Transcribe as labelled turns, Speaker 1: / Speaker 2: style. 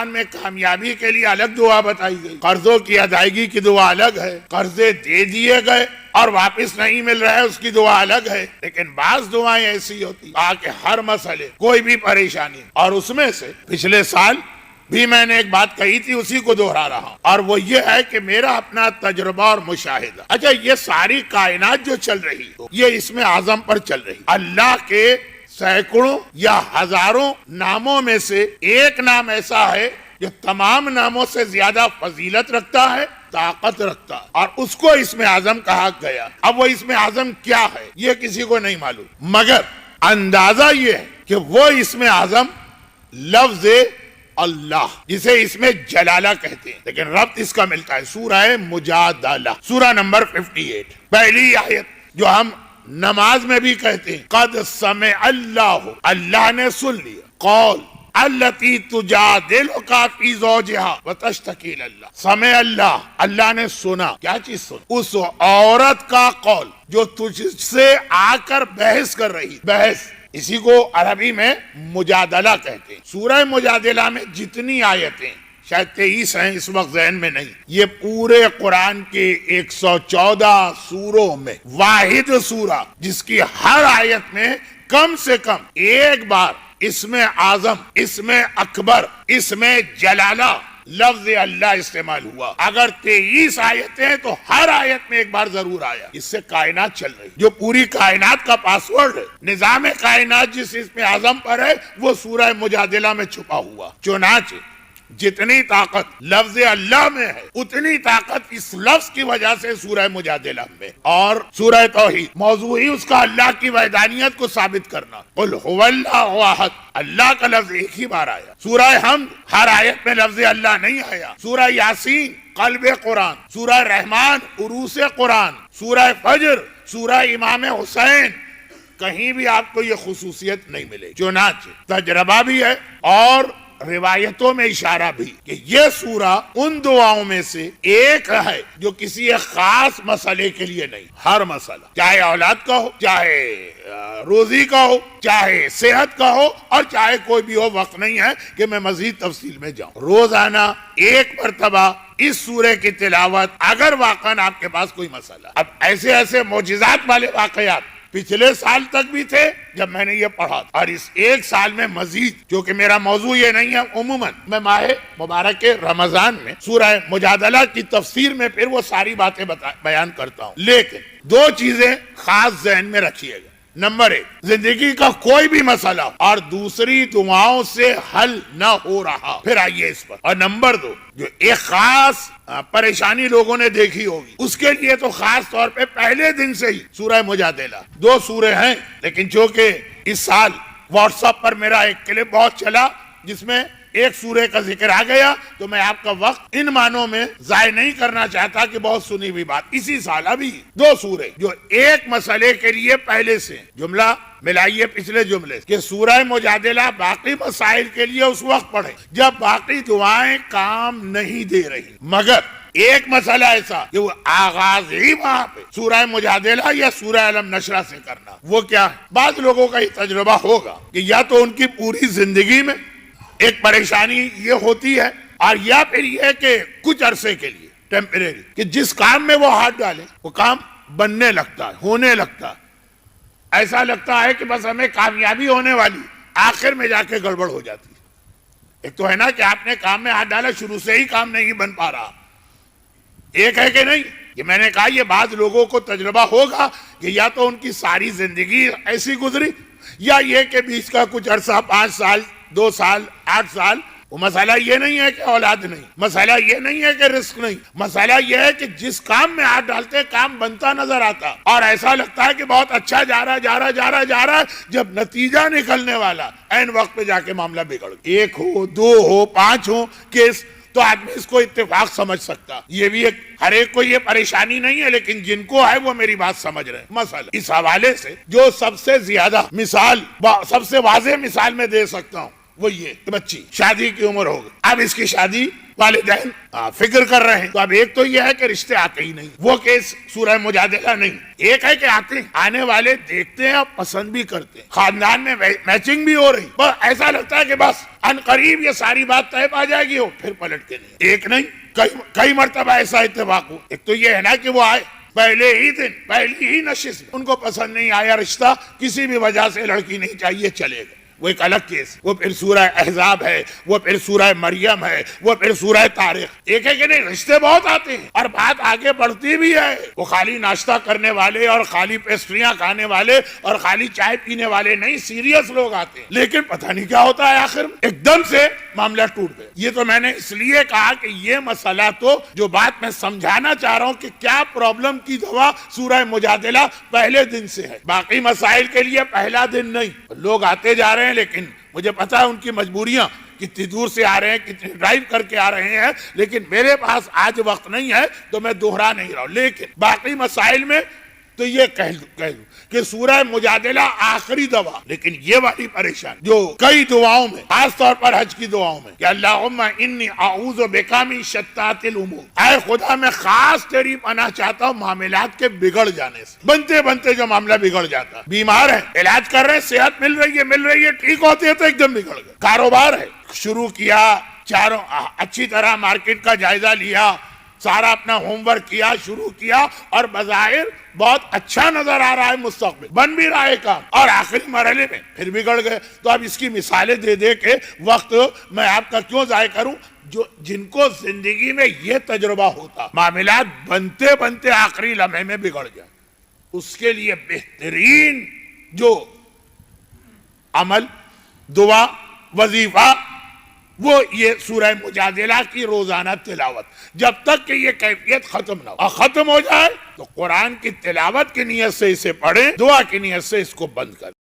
Speaker 1: میں کامیابی کے لیے الگ دعا بتائی گئی، قرضوں کی ادائیگی کی دعا الگ ہے، قرضے دے دیے گئے اور واپس نہیں مل رہے اس کی دعا الگ ہے، لیکن بعض دعائیں ایسی ہوتی کہ ہر مسئلے کوئی بھی پریشانی، اور اس میں سے پچھلے سال بھی میں نے ایک بات کہی تھی، اسی کو دہرا رہا ہوں، اور وہ یہ ہے کہ میرا اپنا تجربہ اور مشاہدہ۔ اچھا، یہ ساری کائنات جو چل رہی یہ اسم اعظم پر چل رہی، اللہ کے سینکڑوں یا ہزاروں ناموں میں سے ایک نام ایسا ہے جو تمام ناموں سے زیادہ فضیلت رکھتا ہے، طاقت رکھتا ہے، اور اس کو اسم اعظم کہا گیا۔ اب وہ اسم اعظم کیا ہے یہ کسی کو نہیں معلوم، مگر اندازہ یہ ہے کہ وہ اسم اعظم لفظ اللہ، جسے اس میں جلالہ کہتے ہیں، لیکن ربط اس کا ملتا ہے سورہ مجادلہ، سورہ نمبر 58، پہلی آیت جو ہم نماز میں بھی کہتے ہیں، قد سمع اللہ، اللہ نے سن لیا، قول التی تجادلک فی زوجہا وتشتکی اللہ، سمع اللہ، اللہ نے سنا، کیا چیز سن؟ اس عورت کا قول جو تجھ سے آ کر بحث کر رہی، بحث اسی کو عربی میں مجادلہ کہتے ہیں۔ سورہ مجادلہ میں جتنی آیتیں، شاید 23 ہیں اس وقت ذہن میں نہیں، یہ پورے قرآن کے 114 سوروں میں واحد سورہ جس کی ہر آیت میں کم سے کم ایک بار اسم اعظم، اسم اکبر، اسم جلالہ، لفظ اللہ استعمال ہوا۔ اگر 23 آیتیں ہیں تو ہر آیت میں ایک بار ضرور آیا۔ اس سے کائنات چل رہی، جو پوری کائنات کا پاسورڈ ہے، نظام کائنات جس اسم اعظم پر ہے، وہ سورہ مجادلہ میں چھپا ہوا۔ چنانچہ جتنی طاقت لفظ اللہ میں ہے، اتنی طاقت اس لفظ کی وجہ سے سورہ مجادلہ میں، اور سورہ توحید موضوع ہی اس کا اللہ کی وحدانیت کو ثابت کرنا۔ قل هو اللہ احد، اللہ کا لفظ ایک ہی بار آیا۔ سورہ حمد ہر آیت میں لفظ اللہ نہیں آیا۔ سورہ یاسین قلب قرآن، سورہ رحمان عروس قرآن، سورہ فجر، سورہ امام حسین، کہیں بھی آپ کو یہ خصوصیت نہیں ملے۔ چنانچہ تجربہ بھی ہے اور روایتوں میں اشارہ بھی کہ یہ سورہ ان دعاؤں میں سے ایک ہے جو کسی ایک خاص مسئلے کے لیے نہیں، ہر مسئلہ، چاہے اولاد کا ہو، چاہے روزی کا ہو، چاہے صحت کا ہو، اور چاہے کوئی بھی ہو، وقت نہیں ہے کہ میں مزید تفصیل میں جاؤں۔ روزانہ ایک مرتبہ اس سورہ کی تلاوت، اگر واقعاً آپ کے پاس کوئی مسئلہ۔ اب ایسے واقعات والے واقعات پچھلے سال تک بھی تھے جب میں نے یہ پڑھا، اور اس ایک سال میں مزید، کیونکہ میرا موضوع یہ نہیں ہے، عموماً میں ماہ مبارک رمضان میں سورہ مجادلہ کی تفسیر میں پھر وہ ساری باتیں بیان کرتا ہوں، لیکن دو چیزیں خاص ذہن میں رکھیے گا۔ نمبر 1، زندگی کا کوئی بھی مسئلہ اور دوسری دعاؤں سے حل نہ ہو رہا، پھر آئیے اس پر۔ اور نمبر 2، جو ایک خاص پریشانی لوگوں نے دیکھی ہوگی، اس کے لیے تو خاص طور پہ پہلے دن سے ہی سورہ مجادلہ، 2 سورے ہیں، لیکن چونکہ اس سال واٹس ایپ پر میرا ایک کلپ بہت چلا جس میں ایک سورے کا ذکر آ گیا، تو میں آپ کا وقت ان معنوں میں ضائع نہیں کرنا چاہتا کہ بہت سنی ہوئی بات۔ اسی سال ابھی 2 سورے جو ایک مسئلے کے لیے پہلے سے، جملہ ملائیے پچھلے جملے کہ سورہ مجادلہ باقی مسائل کے لیے اس وقت پڑھیں جب باقی دعائیں کام نہیں دے رہی، مگر ایک مسئلہ ایسا کہ وہ آغاز ہی وہاں پہ سورہ مجادلہ یا سورہ علم نشرہ سے کرنا، وہ کیا ہے؟ بعض لوگوں کا یہ تجربہ ہوگا کہ یا تو ان کی پوری زندگی میں ایک پریشانی یہ ہوتی ہے، اور یا پھر یہ کہ کچھ عرصے کے لیے ٹیمپریری، کہ جس کام میں وہ ہاتھ ڈالیں وہ کام بننے لگتا ہے، ہونے لگتا ہے، ایسا لگتا ہے کہ بس ہمیں کامیابی ہونے والی، آخر میں جا کے گڑبڑ ہو جاتی ہے۔ ایک تو ہے نا کہ آپ نے کام میں ہاتھ ڈالا، شروع سے ہی کام نہیں بن پا رہا، ایک ہے کہ نہیں، کہ میں نے کہا یہ بعض لوگوں کو تجربہ ہوگا کہ یا تو ان کی ساری زندگی ایسی گزری، یا یہ کہ بیچ کا کچھ عرصہ 5 سال 2 سال 8 سال، وہ مسئلہ یہ نہیں ہے کہ اولاد نہیں، مسئلہ یہ نہیں ہے کہ رزق نہیں، مسئلہ یہ ہے کہ جس کام میں ہاتھ ڈالتے کام بنتا نظر آتا، اور ایسا لگتا ہے کہ بہت اچھا جا رہا ہے، جب نتیجہ نکلنے والا عین وقت پہ جا کے معاملہ بگڑ گیا۔ 1 ہو 2 ہو 5 ہو کیس، تو آدمی اس کو اتفاق سمجھ سکتا۔ یہ بھی ایک، ہر ایک کو یہ پریشانی نہیں ہے، لیکن جن کو ہے وہ میری بات سمجھ رہے ہیں۔ مثلا اس حوالے سے جو سب سے زیادہ مثال، سب سے واضح مثال میں دے سکتا ہوں وہ یہ کہ بچی شادی کی عمر ہو گئی، اب اس کی شادی والدین فکر کر رہے ہیں. تو اب ایک تو یہ ہے کہ رشتے آتے ہی نہیں, وہ کیس سورہ مجادلہ نہیں. ایک ہے کہ آتے ہیں, آنے والے دیکھتے ہیں اور پسند بھی کرتے ہیں, خاندان میں میچنگ بھی ہو رہی, بس ایسا لگتا ہے کہ بس ان قریب یہ ساری بات طے پا جائے گی, وہ پھر پلٹ کے نہیں. ایک نہیں کئی مرتبہ ایسا اتفاق ہو. ایک تو یہ ہے نا کہ وہ آئے پہلے ہی دن پہلی ہی نشست میں ان کو پسند نہیں آیا رشتہ, کسی بھی وجہ سے لڑکی نہیں چاہیے, چلے گئے, وہ ایک الگ کیس. وہ پھر سورہ احزاب ہے, وہ پھر سورہ مریم ہے, وہ پھر سورہ طارق. ایک ہے کہ نہیں رشتے بہت آتے ہیں اور بات آگے بڑھتی بھی ہے. وہ خالی ناشتہ کرنے والے اور خالی پیسٹریاں کھانے والے اور خالی چائے پینے والے نہیں, سیریس لوگ آتے ہیں. لیکن پتہ نہیں کیا ہوتا ہے آخر میں ایک دم سے معاملہ ٹوٹ گیا. یہ تو میں نے اس لیے کہا کہ یہ مسئلہ تو جو بات میں سمجھانا چاہ رہا ہوں کہ کیا پرابلم کی دوا سورہ مجادلہ پہلے دن سے ہے, باقی مسائل کے لیے پہلا دن نہیں. لوگ آتے جا رہے ہیں, لیکن مجھے پتا ہے ان کی مجبوریاں, کتنی دور سے آ رہے ہیں, کتنی ڈرائیو کر کے آ رہے ہیں, لیکن میرے پاس آج وقت نہیں ہے تو میں دوہرا نہیں رہا ہوں. لیکن باقی مسائل میں تو یہ کہہ دوں کہ سورہ مجادلہ آخری دوا. لیکن یہ والی پریشان جو کئی دعاؤں میں, خاص طور پر حج کی دعاؤں میں, کہ اللہم انی اعوذ بک من شتات الامور, اے خدا میں خاص تیری پناہ چاہتا ہوں معاملات کے بگڑ جانے سے. بنتے بنتے جو معاملہ بگڑ جاتا, بیمار ہے, علاج کر رہے ہیں, صحت مل رہی ہے, ٹھیک ہوتے ہیں تو ایک دم بگڑ گئے. کاروبار ہے, شروع کیا, چاروں اچھی طرح مارکیٹ کا جائزہ لیا, سارا اپنا ہوم ورک کیا, شروع کیا, اور بظاہر بہت اچھا نظر آ رہا ہے, مستقبل بن بھی رہا ہے کام, اور آخری مرحلے میں پھر بگڑ گئے. تو اب اس کی مثالیں دے کے وقت میں آپ کا کیوں ضائع کروں. جن کو زندگی میں یہ تجربہ ہوتا, معاملات بنتے بنتے آخری لمحے میں بگڑ جائے, اس کے لیے بہترین جو عمل, دعا, وظیفہ, وہ یہ سورہ مجادلہ کی روزانہ تلاوت. جب تک کہ یہ کیفیت ختم نہ ہو, اور ختم ہو جائے تو قرآن کی تلاوت کی نیت سے اسے پڑھیں, دعا کی نیت سے اس کو بند کریں.